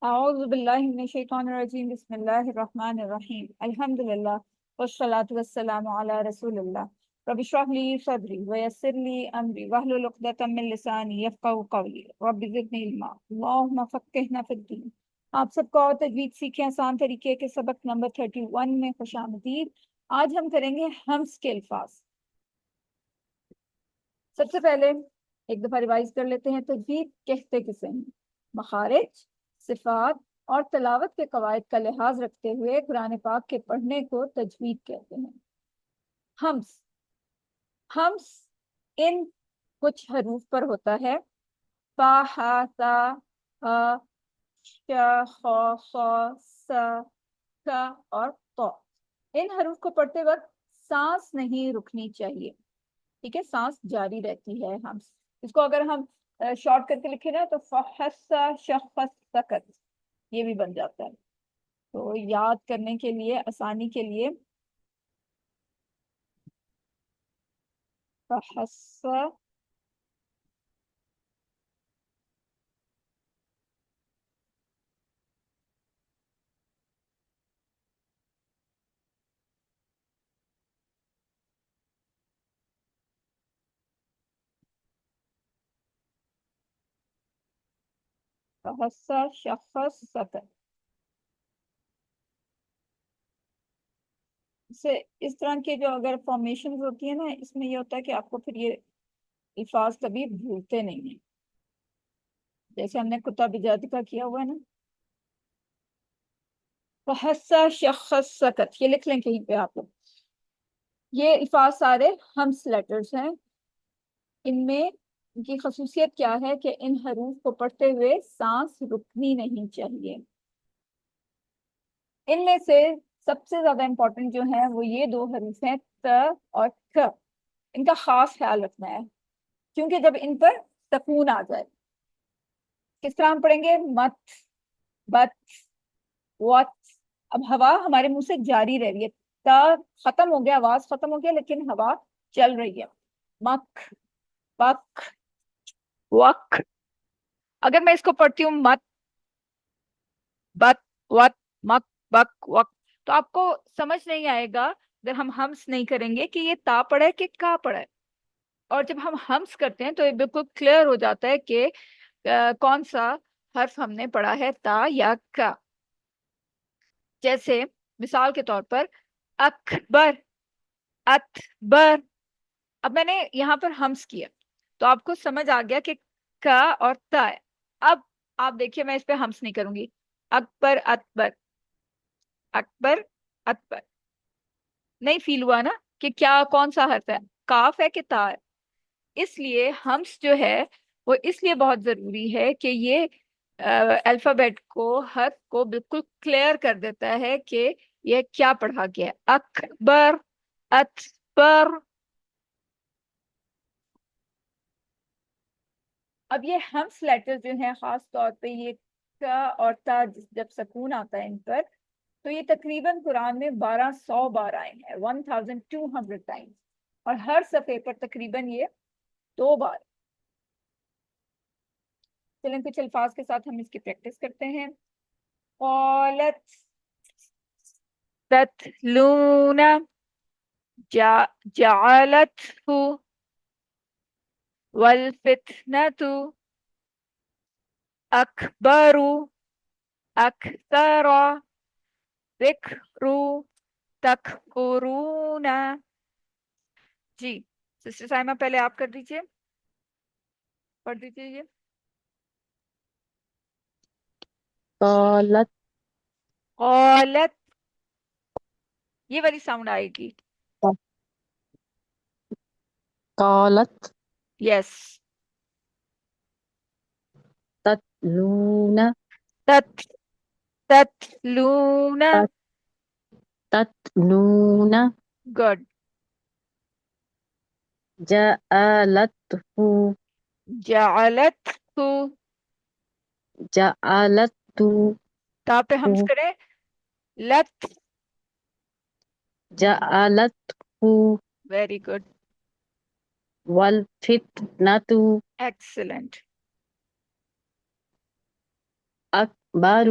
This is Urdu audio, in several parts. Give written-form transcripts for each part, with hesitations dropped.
اعوذ باللہ من الشیطان الرجیم بسم اللہ الرحمن الرحیم الحمد للہ والصلاة والسلام علی رسول اللہ رب اشرح لی صدری ویسر لی امری واحلل عقدۃ من لسانی یفقہوا قولی رب زدنی علما اللہم فقہنا فی الدین۔ آپ سب کو اور تجوید سیکھیں آسان طریقے کے سبق نمبر 31 میں خوش آمدید۔ آج ہم کریں گے ہمس کے الفاظ۔ سب سے پہلے ایک دفعہ ریوائز کر لیتے ہیں تجوید کہتے کسے ہیں۔ مخارج، صفات اور تلاوت کے قواعد کا لحاظ رکھتے ہوئے قرآن پاک کے پڑھنے کو تجوید کہتے ہیں۔ ہمس ہمس ان کچھ حروف پر ہوتا ہے، فا، ہا، سا، ہ، ش، خ، ص، س، ک اور ط۔ ان حروف کو پڑھتے وقت سانس نہیں رکنی چاہیے، ٹھیک ہے، سانس جاری رہتی ہے۔ ہم اس کو اگر ہم شارٹ کر کے لکھیں نا تو فحس شخص سکت، یہ بھی بن جاتا ہے۔ تو یاد کرنے کے لیے، آسانی کے لیے، فحس فحس شخص سکت سے اس طرح کے جو اگر فارمیشن ہوتی ہے نا، اس میں یہ ہوتا ہے کہ آپ کو پھر یہ الفاظ کبھی بھولتے نہیں ہیں، جیسے ہم نے کتا بجاد کا کیا ہوا ہے نا، فحس شخص سکت، یہ لکھ لیں کہیں پہ آپ لوگ۔ یہ الفاظ سارے ہمس لیٹرز ہیں۔ ان میں ان کی خصوصیت کیا ہے کہ ان حروف کو پڑھتے ہوئے سانس رکنی نہیں چاہیے۔ ان میں سے سب سے زیادہ امپورٹنٹ جو ہیں وہ یہ دو حروف ہیں، ت اور ک۔ ان کا خاص خیال رکھنا ہے کیونکہ جب ان پر سکون آ جائے، کس طرح ہم پڑھیں گے؟ مت، بت، وت۔ اب ہوا ہمارے منہ سے جاری رہ رہی ہے، ت ختم ہو گیا، آواز ختم ہو گیا، لیکن ہوا چل رہی ہے۔ مک، بک، وک۔ اگر میں اس کو پڑھتی ہوں مت، بت، وت، مک، بک، وک، تو آپ کو سمجھ نہیں آئے گا اگر ہم ہمس نہیں کریں گے کہ یہ تا پڑا ہے کہ کا پڑا ہے۔ اور جب ہم ہمس کرتے ہیں تو یہ بالکل کلیئر ہو جاتا ہے کہ کون سا حرف ہم نے پڑھا ہے، تا یا کا۔ جیسے مثال کے طور پر اکبر، اتبر۔ اب میں نے یہاں پر ہمس کیا تو آپ کو سمجھ آ گیا کہ کا اور تا ہے۔ اب آپ دیکھیے میں اس پہ ہمس نہیں کروں گی، اکبر، اتبر، اکبر، اتبر۔ نہیں فیل ہوا نا کہ کیا کون سا حرف ہے، کاف ہے کہ تا ہے؟ اس لیے ہمس جو ہے وہ اس لیے بہت ضروری ہے کہ یہ الفابیٹ کو، حرف کو بالکل کلیئر کر دیتا ہے کہ یہ کیا پڑھا گیا ہے۔ اکبر، اتبر۔ اب یہ ہمس لیٹر جو ہیں خاص طور پہ یہ کا اور تا، جب سکون آتا ہے ان پر تو یہ تقریباً قرآن میں 1200 بار آئے ہیں، 1200 ٹائمز، اور ہر صفحے پر تقریباً یہ 2 بار۔ چلیں کچھ الفاظ کے ساتھ ہم اس کی پریکٹس کرتے ہیں۔ قالت تتلون، جعلته، والفتنة أكبر، أكثر، ذکر، تکفرون۔ جی سسٹر سائمہ پہلے آپ کر دیجیے، پڑھ دیجیے یہ۔ قالت، قالت، یہ والی ساؤنڈ آئے گی، قالت، یس۔ تتلون، تت، تتلون، تتلون، گڈ۔ جعلته، جعلت، جعلته، تا پہ ہمس کرے، لت، جعلته، ویری گڈ، والفتنة، ایکسلنٹ۔ أكبر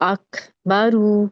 أكبر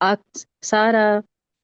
أكثر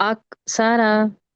أكثر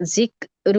ذكر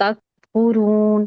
تكفرون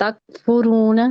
تكفرون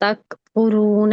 تكفرون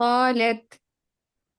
قالت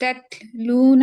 تتلون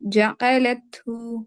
جعلته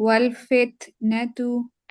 والفتنة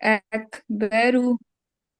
أكبر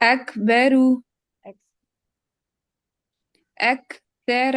أكبر أكثر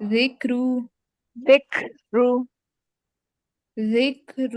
ذكر ذكر। ذكر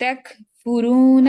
تكفرون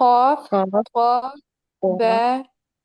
قاف قاف قاف با قاف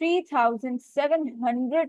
3700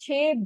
6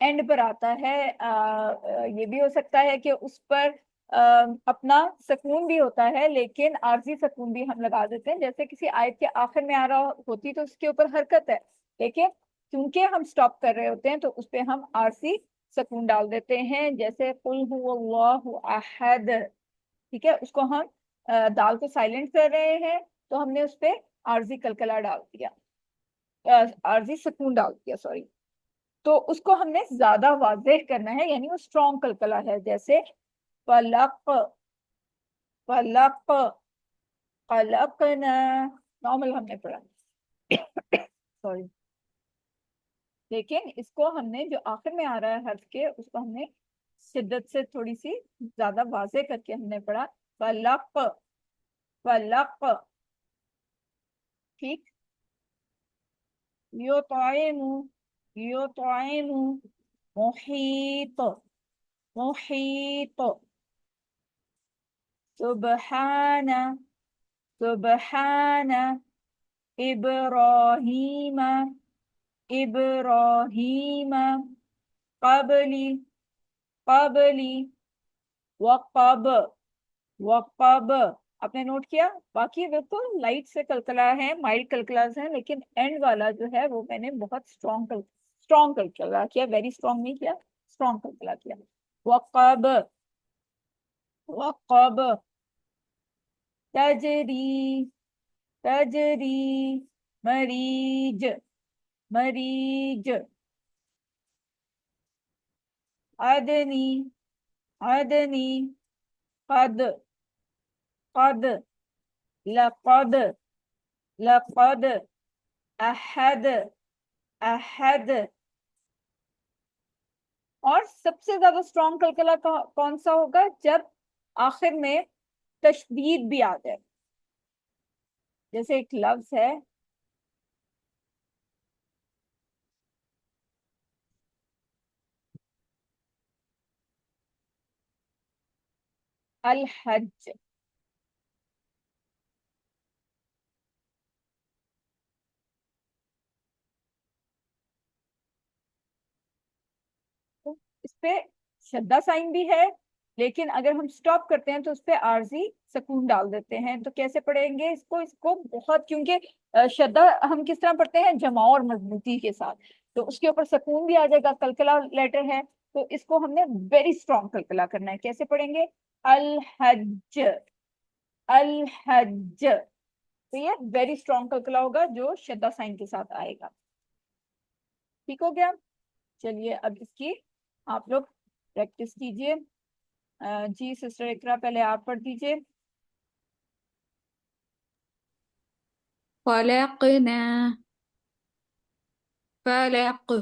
اینڈ پر آتا ہے یہ بھی ہو سکتا ہے کہ اس پر اپنا سکون بھی ہوتا ہے لیکن عارضی سکون بھی ہم لگا دیتے ہیں، جیسے کسی آیت کے آخر میں آ رہا ہوتی تو اس کے اوپر حرکت ہے، لیکن کیونکہ ہم سٹاپ کر رہے ہوتے ہیں تو اس پہ ہم عارضی سکون ڈال دیتے ہیں، جیسے قل هو اللہ احد، ٹھیک ہے، اس کو ہم دال کو سائلنٹ کر رہے ہیں تو ہم نے اس پہ عارضی کلکلا ڈال دیا، عارضی سکون ڈال دیا، سوری، تو اس کو ہم نے زیادہ واضح کرنا ہے، یعنی وہ اسٹرانگ کلکلا ہے، جیسے فلق، فلق، خلقنا، نارمل ہم نے پڑھا سوری، لیکن اس کو ہم نے جو آخر میں آ رہا ہے حرف کے، اس کو ہم نے شدت سے تھوڑی سی زیادہ واضح کر کے ہم نے پڑھا فلق، فلق، ٹھیک، یطعم، یطعم، محیط، محیط، سبحان، سبحان، ابراہیم، ابراہیم، قبلی، قبلی، وقب، وقب، آپ نے نوٹ کیا، باقی بالکل لائٹ سے کلکلا ہے، مائلڈ کلکلاز ہیں، لیکن اینڈ والا جو ہے وہ میں نے بہت اسٹرانگ کلکلا کیا، ویری اسٹرانگ نہیں کیا، اسٹرانگ کلکلا کیا، وقب، وقب، تجری، تجری، مریج، مریج، عدنی، عدنی، قد، قد، لقد، لقد، احد، احد، اور سب سے زیادہ اسٹرانگ کلکلا کون سا ہوگا؟ جب آخر میں تشدید بھی آ جائے، جیسے ایک لفظ ہے الحج، اس پہ شدہ سائن بھی ہے، لیکن اگر ہم سٹاپ کرتے ہیں تو اس پہ عارضی سکون ڈال دیتے ہیں، تو کیسے پڑھیں گے اس کو بہت، کیونکہ شدہ ہم کس طرح پڑھتے ہیں؟ جمع اور مضبوطی کے ساتھ، تو اس کے اوپر سکون بھی آ جائے گا، کلکلا لیٹر ہے، تو اس کو ہم نے ویری اسٹرانگ کلکلا کرنا ہے، کیسے پڑھیں گے؟ الحج، الحج، تو یہ ویری اسٹرانگ کلکلا ہوگا جو شدہ سائن کے ساتھ آئے گا، ٹھیک ہو گیا؟ چلیے اب اس کی آپ لوگ پریکٹس کیجئے، جی سسٹر اقرا پہلے آپ پڑھ دیجئے. خلقنا، فلق،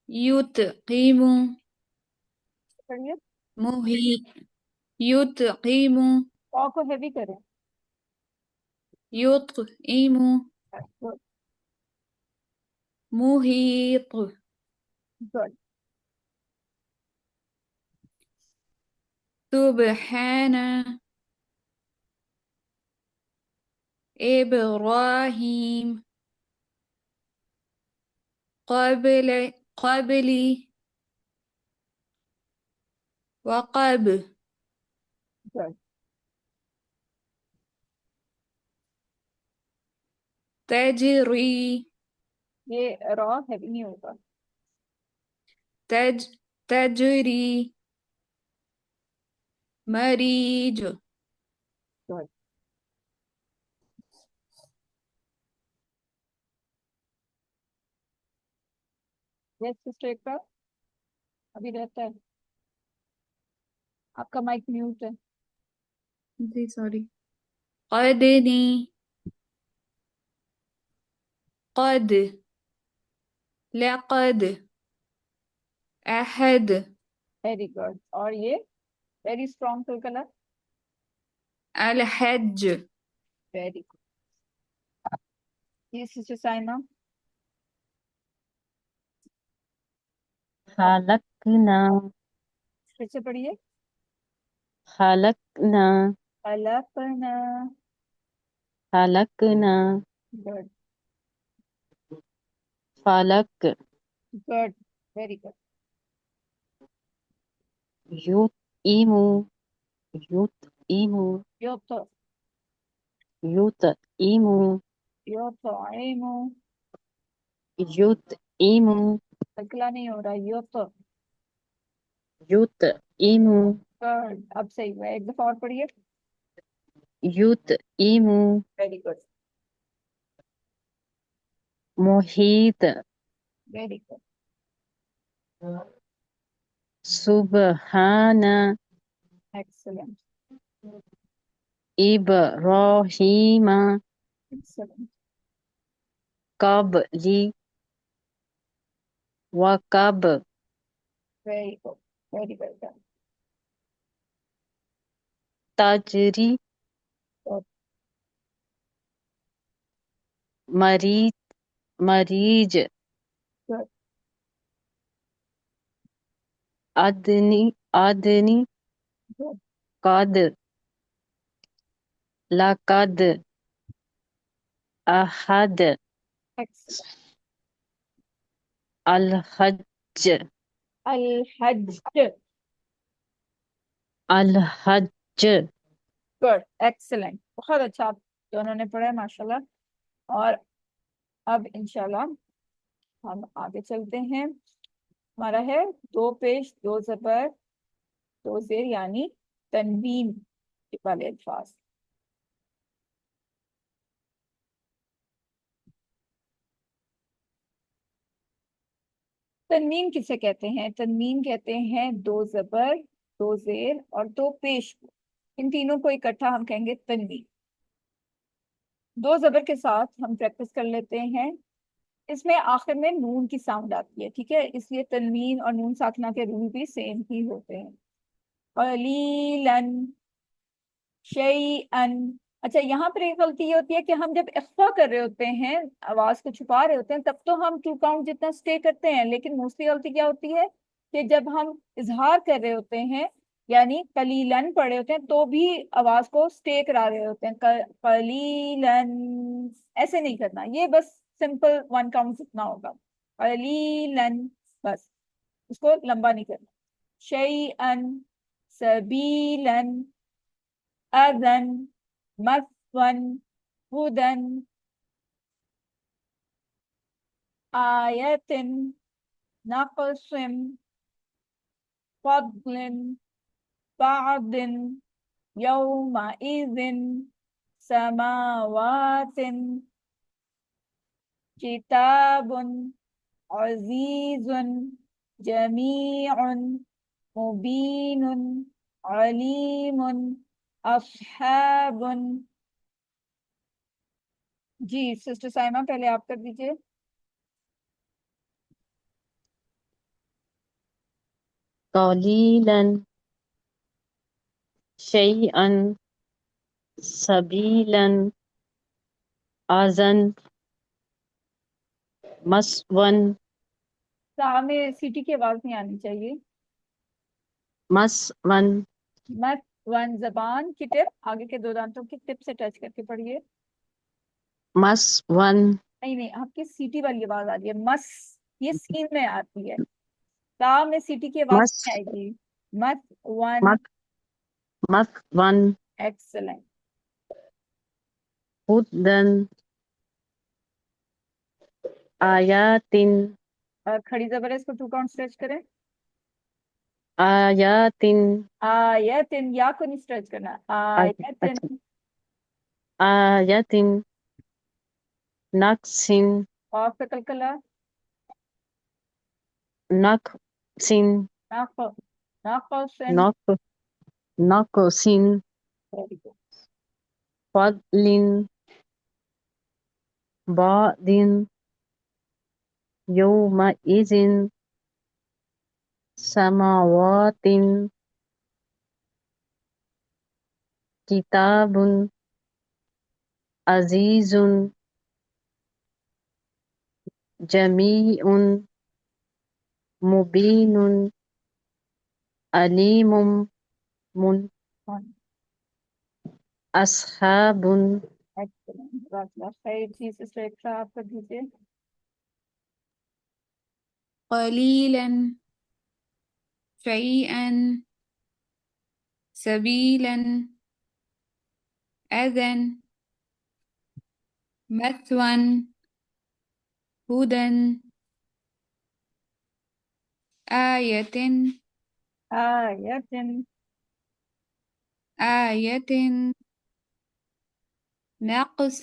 يطعم، پڑھیے، محيط، يطعم، پا کو ہیوی کریں. يطعم، محيط، گڈ، سبحان، إبراهيم، قبلي، وقب، گڈ، تجري، یہ را ہیوی نہیں ہوگا. تجري، مريج، گڈ، یس سسٹر اقرا، ابھی رہتا ہے، آپ کا مائک میوٹ ہے. جی سوری، قدني، قد، لقد، أحد، ویری گڈ، اور یہ ویری اسٹرانگ کلکلا، الحج، ویری گڈ. یہ سسٹر سائمہ، خلقنا، پھر سے پڑھیے. خلقنا، خلقنا، خلقنا، گڈ. فلک Good. Very good. یطعم یطعم Yoto. یطعم Yoto'imu. یطعم تکلا نہیں ہو رہا. Yoto. یطعم Good. اب صحیح ہوا. ایک دفعہ اور پڑھیے. یطعم Very good. محیط Very good. سبحان Excellent. ابراہیم Excellent. قبلی وکب Very good. Very well done. تجری Good. مریض مریج Good. ادنی ادنی Good. قد لقد احد Excellent. الحج Al-Hajj. الحج Good. Excellent. بہت اچھا آپ دونوں نے پڑھا ہے ماشاءاللہ. اور اب انشاءاللہ ہم آگے چلتے ہیں. ہمارا ہے 2 پیش 2 زبر 2 زیر یعنی تنوین والے الفاظ. تنوین کسے کہتے ہیں؟ تنوین کہتے ہیں 2 زبر 2 زیر اور 2 پیش کو. ان تینوں کو اکٹھا ہم کہیں گے تنوین. 2 زبر کے ساتھ ہم پریکٹس کر لیتے ہیں. اس میں آخر میں نون کی ساؤنڈ آتی ہے. ٹھیک ہے، اس لیے تنوین اور نون ساکنہ کے رول بھی سیم ہی ہوتے ہیں. قلیلاً شیئاً. اچھا یہاں پر ایک غلطی یہ ہوتی ہے کہ ہم جب اخفا کر رہے ہوتے ہیں، آواز کو چھپا رہے ہوتے ہیں، تب تو ہم 2 کاؤنٹ جتنا سٹے کرتے ہیں. لیکن موسٹلی غلطی کیا ہوتی ہے کہ جب ہم اظہار کر رہے ہوتے ہیں یعنی قلیلاً پڑھ رہے ہوتے ہیں تو بھی آواز کو سٹے کرا رہے ہوتے ہیں. قلیلاً ایسے نہیں کرنا. یہ بس سمپل 1 کاؤنٹ جتنا ہوگا. قلیلاً بس، اس کو لمبا نہیں کرنا. شیئاً سبیلاً اذن مثون ہدن آیت نقسم فضل بعض یومئذ سماوات کتاب عزیز جمیع مبین علیم اصحاب. جی سسٹر سائمہ پہلے آپ کر دیجئے. قلیلا شیئا سبیلا اذن مسون سا میں سیٹی کی آواز نہیں آنی چاہیے. مسون مت ون زبان کی ٹپ آگے کے 2 دانتوں کی ٹپ سے ٹچ کر کے پڑھیے. مسون نہیں نہیں، آپ کی سیٹی والی آواز آ رہی ہے. مس یہ سین میں آتی ہے. تا میں سیٹی کی آواز مس نہیں آئے گی. مت ون. مسون ایکسلنٹ. ہدن آیات اور کھڑی زبر ہے، اس کو 2 کاؤنٹ اسٹریچ کریں. آیات آیتن یا کو نہیں اسٹریچ کرنا. آیتن. اچھا آیات نقص قاف پہ کلکلا. نقص ناق ناقصن. نقص Very good. فضل بعض یومئذ سماوات کتاب عزیز جمیع مبین علیم Fine. اصحاب Excellent. جزاک اللہ خیر. جی سسٹر اقرا آپ کر دیجیے. قليلا شيئا سبيلا أذى مثوى هدى آية آية. آية نقص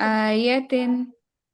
آية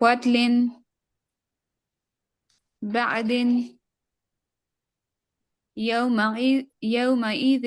وتل بعد يومئذ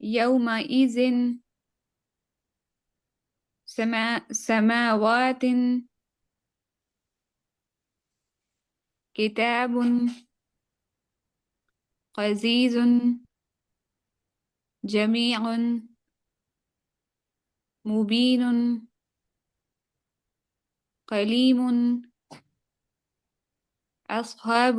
يومئذ سماوات كتاب عزيز جميع مبين قليم أصحاب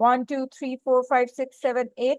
1 2 3 4 5 6 7 8,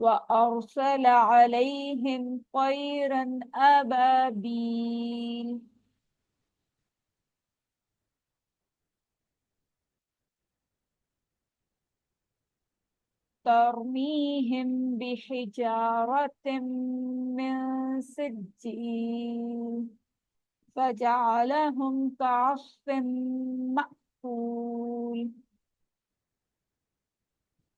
وأرسل عليهم طيرا أبابيل ترميهم بحجارة من سجيل فجعلهم كعصف مأكول।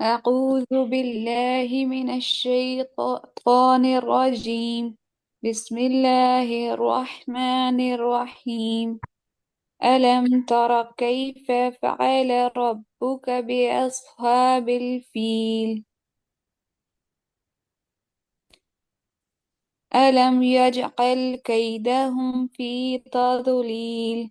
أعوذ بالله من الشيطان الرجيم بسم الله الرحمن الرحيم ألم تر كيف فعل ربك بأصحاب الفيل ألم يجعل كيدهم في تضليل।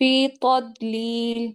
في تضليل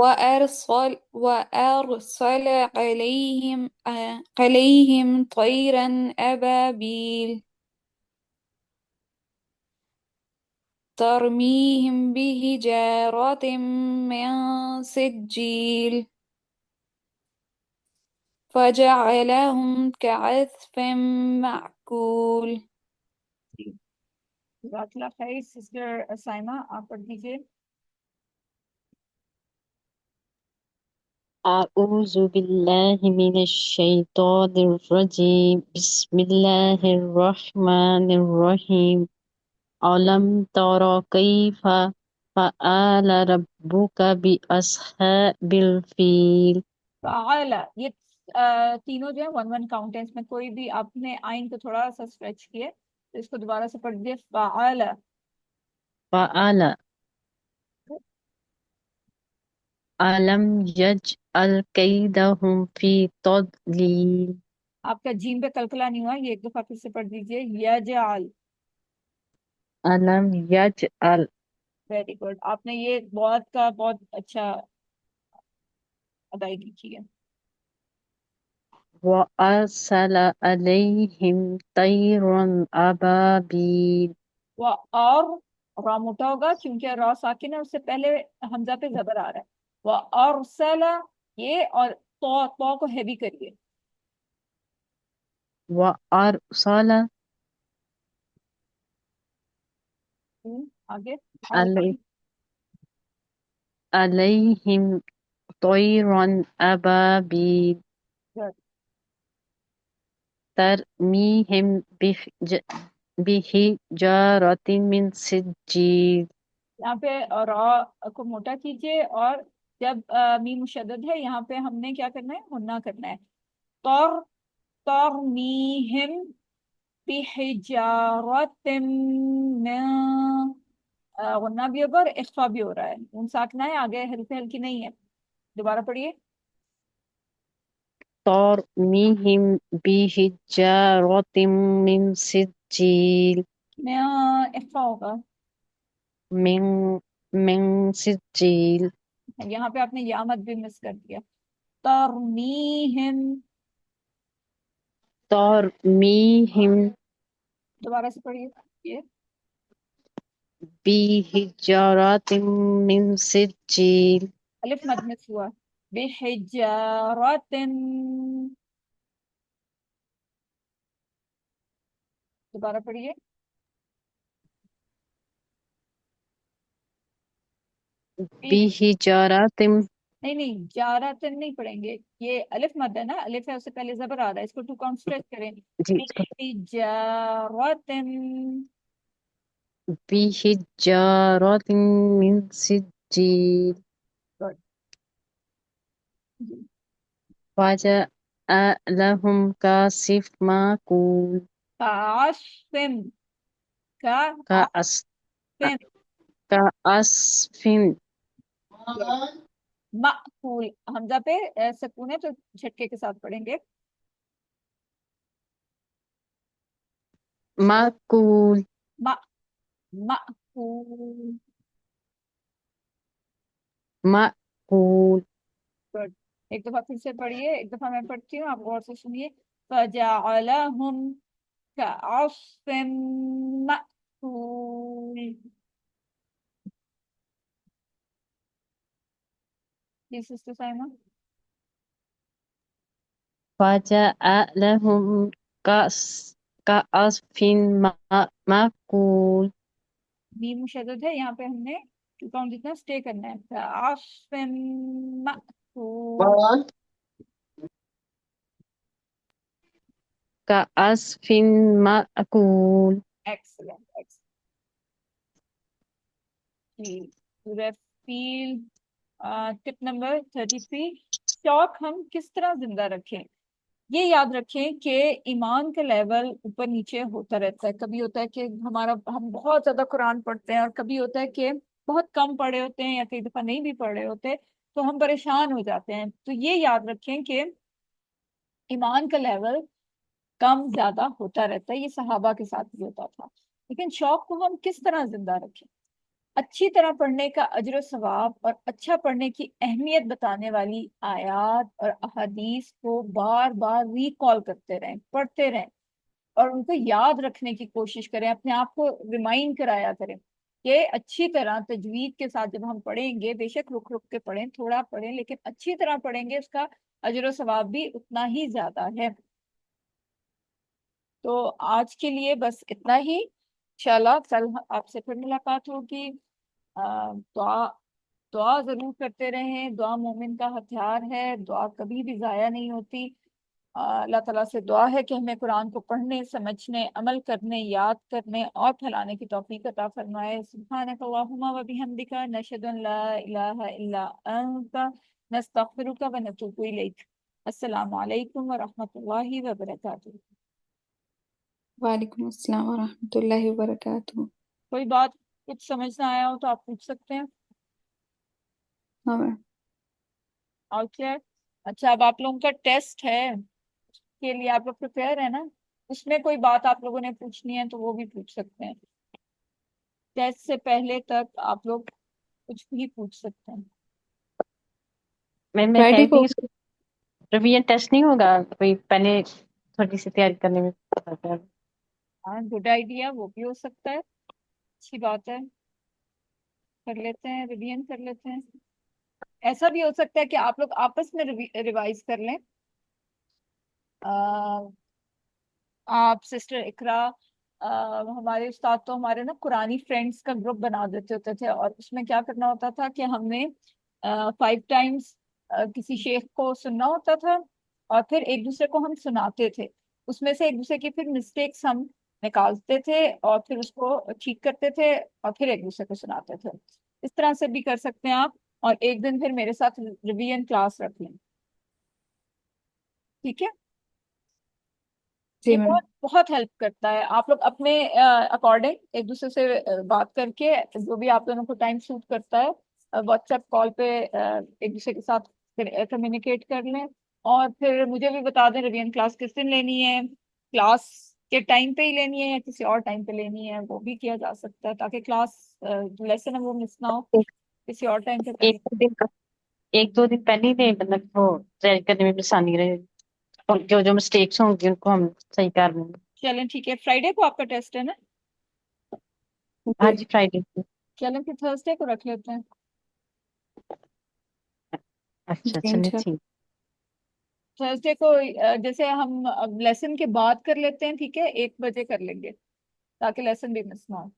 وأرسل عليهم طيرا أبابيل ترميهم بحجارة من سجيل فجعلهم كعصف مأكول. جزاک اللہ خیر. سسٹر سائمہ آپ پڑھ دیجیے. أعوذ بالله من الشيطان الرجيم بسم الله الرحمن الرحيم ألم تر كيف فعل ربك بأصحاب الفيل فعال یہ تینوں جو ہے 1 1 کاؤنٹ ہے. اس میں کوئی بھی آپ نے آئین کو تھوڑا سا اسٹریچ کیے تو اس کو دوبارہ سے پڑھ دیجیے. فعال. فعل ألم يجعل كيدهم في تضليل آپ کا جیم پہ کلکلا نہیں ہوا. یہ ایک دفعہ پھر سے پڑھ دیجیے. یجعل. ألم يجعل ویری گڈ. آپ نے یہ بہت کا بہت اچھا ادائیگی کی ہے. وأرسل عليهم طيرا أبابيل اور را موٹا ہوگا کیونکہ را ساکن ہے. اس سے پہلے حمزہ پہ زبر آ رہا ہے. وَأَرْسَلَ یہ اور تو کو ہیوی کریے. وأرسل آگے علي عليهم طيرا أبابيل ترميهم بحجارة من سجيل. یہاں پہ را کو موٹا کیجیے اور جب میم مشدد ہے یہاں پہ ہم نے کیا کرنا ہے؟ غنہ کرنا ہے. ترمیہم بحجارۃ من غنہ بھی ہوگا اور اخفا بھی ہو رہا ہے. نون ساکنہ ہے آگے ہلکی ہلکی نہیں ہے. دوبارہ پڑھیے. ترميهم بحجارة من سجيل میں اخفا ہوگا. من من سجيل یہاں پہ آپ نے یا مت بھی مس کر دیا. ترمیہم. ترميهم دوبارہ سے پڑھیے. یہ بحجارة من سجيل الف مد مس ہوا. بحجارۃ. دوبارہ پڑھیے. بحجارة نہیں جاراتن نہیں پڑھیں گے. یہ الف مد ہے نا. الف ہے اس سے پہلے زبر آ رہا ہے. اس کو 2 کاؤنٹ اسٹریچ کریں. بحجارۃ. بحجارة من سجيل Good. جی. وجاء لهم كاشف معقول کعصفن. كأس کعصفن. كأسف مأکول. حمزہ پہ سکون ہے تو جھٹکے کے ساتھ پڑھیں گے. معقول مأکول. معقول Good. ایک دفعہ پھر سے پڑھیے. ایک دفعہ میں پڑھتی ہوں آپ غور سے سنیے. فجعلهم كعصف مأکول. جی سسٹر سائمہ. وجاء لهم كأسف معقول میم مشدد ہے یہاں پہ ہم نے 2 کاؤنٹ جتنا اسٹے کرنا ہے. كعصف مأکول. كأسف معقول ایکسلنٹ. سورہ فیل ٹپ نمبر 33. شوق ہم کس طرح زندہ رکھیں. یہ یاد رکھیں کہ ایمان کا لیول اوپر نیچے ہوتا رہتا ہے. کبھی ہوتا ہے کہ ہم بہت زیادہ قرآن پڑھتے ہیں اور کبھی ہوتا ہے کہ بہت کم پڑھے ہوتے ہیں یا کئی دفعہ نہیں بھی پڑھے ہوتے تو ہم پریشان ہو جاتے ہیں. تو یہ یاد رکھیں کہ ایمان کا لیول کم زیادہ ہوتا رہتا ہے. یہ صحابہ کے ساتھ بھی ہوتا تھا. لیکن شوق کو ہم کس طرح زندہ رکھیں. اچھی طرح پڑھنے کا اجر و ثواب اور اچھا پڑھنے کی اہمیت بتانے والی آیات اور احادیث کو بار بار ریکال کرتے رہیں، پڑھتے رہیں اور ان کو یاد رکھنے کی کوشش کریں، اپنے آپ کو ریمائنڈ کرایا کریں کہ اچھی طرح تجوید کے ساتھ جب ہم پڑھیں گے، بے شک رک رک کے پڑھیں، تھوڑا پڑھیں، لیکن اچھی طرح پڑھیں گے، اس کا اجر و ثواب بھی اتنا ہی زیادہ ہے۔ تو آج کے لیے بس اتنا ہی، انشاءاللہ کل آپ سے پھر ملاقات ہوگی۔ دعا دعا ضرور کرتے رہیں، دعا مومن کا ہتھیار ہے، دعا کبھی بھی ضائع نہیں ہوتی۔ اللہ تعالیٰ سے دعا ہے کہ ہمیں قرآن کو پڑھنے، سمجھنے، عمل کرنے، یاد کرنے اور پھیلانے کی توفیق عطا فرمائے۔ سبحانک اللہم و بحمدک، نشہد ان لا الہ الا انت، نستغفرک و نتوب الیک۔ السلام علیکم ورحمۃ اللہ وبرکاتہ۔ وعلیکم السلام ورحمۃ اللہ وبرکاتہ۔ کوئی بات کچھ سمجھ نہ آیا ہو تو آپ پوچھ سکتے ہیں۔ ہاں میم۔ اور کیا؟ اچھا، اب آپ لوگوں کا ٹیسٹ ہے، اس کے لیے آپ لوگ پریپیئر ہے نا؟ اس میں کوئی بات آپ لوگوں نے پوچھنی ہے تو وہ بھی پوچھ سکتے ہیں، ٹیسٹ سے پہلے تک آپ لوگ کچھ بھی پوچھ سکتے ہیں۔ میں کہہ فرائیڈے رہی تھی کو اس کو ریویژن ٹیسٹ نہیں ہوگا کوئی، پہلے تھوڑی سی تیاری کرنے میں پڑتا ہے۔ ہاں، گڈ آئیڈیا، وہ بھی ہو سکتا ہے، اچھی بات ہے، کر لیتے ہیں، ریویژن کر لیتے ہیں۔ ایسا بھی ہو سکتا ہے کہ آپ لوگ آپس میں ریوائز کر لیں۔ آپ سسٹر اقرا، ہمارے استاد تو ہمارے نا قرآنی فرینڈس کا گروپ بنا دیتے ہوتے تھے، اور اس میں کیا کرنا ہوتا تھا کہ ہم نے 5 ٹائمز کسی شیخ کو سننا ہوتا تھا، اور پھر ایک دوسرے کو ہم سناتے تھے، اس میں سے ایک دوسرے کی پھر مسٹیکس ہم نکالتے تھے اور پھر اس کو ٹھیک کرتے تھے اور پھر ایک دوسرے کو سناتے تھے۔ اس طرح سے بھی کر سکتے ہیں آپ، اور ایک دن پھر میرے ساتھ ریویژن کلاس رکھ لیں، ٹھیک ہے؟ جی یہ میم۔ بہت بہت ہیلپ کرتا ہے۔ آپ لوگ اپنے اکارڈنگ ایک دوسرے سے بات کر کے، جو بھی آپ دونوں کو ٹائم سوٹ کرتا ہے، واٹس ایپ کال پہ ایک دوسرے کے ساتھ کمیونیکیٹ کر لیں، اور پھر مجھے بھی بتا دیں ریویژن کلاس کس دن لینی ہے، کلاس کے ٹائم پہ ہی لینی ہے یا کسی اور ٹائم پہ لینی ہے، وہ بھی کیا جا سکتا ہے تاکہ کلاس لیسن ہے وہ مس نہ ہو، کسی اور ٹائم پہ کر ایک لیں۔ دو دن ایک دو دن پہلے ہی دیں، مطلب وہ تیاری کرنے میں بھی آسانی رہے، اور جو جو مسٹیکس ہوں گی ان کو ہم صحیح کر لیں گے۔ چلیں ٹھیک ہے، فرائیڈے کو آپ کا ٹیسٹ ہے نا؟ ہاں جی، فرائیڈے کو۔ چلیں پھر تھرسڈے کو رکھ لیتے ہیں۔ اچھا، جی چلے انشاء ٹھیک۔ تھرسڈے کو جیسے ہم لیسن کے بعد کر لیتے ہیں، ٹھیک ہے، 1 بجے کر لیں گے تاکہ لیسن بھی مس نہ ہو،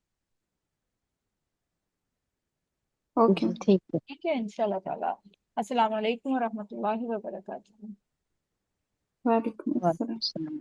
اوکے۔ جی ٹھیک ہے۔ ٹھیک ہے انشاءاللہ تعالیٰ۔ السلام علیکم ورحمۃ اللہ وبرکاتہ۔ وعلیکم وعلیکم السلام۔ السلام۔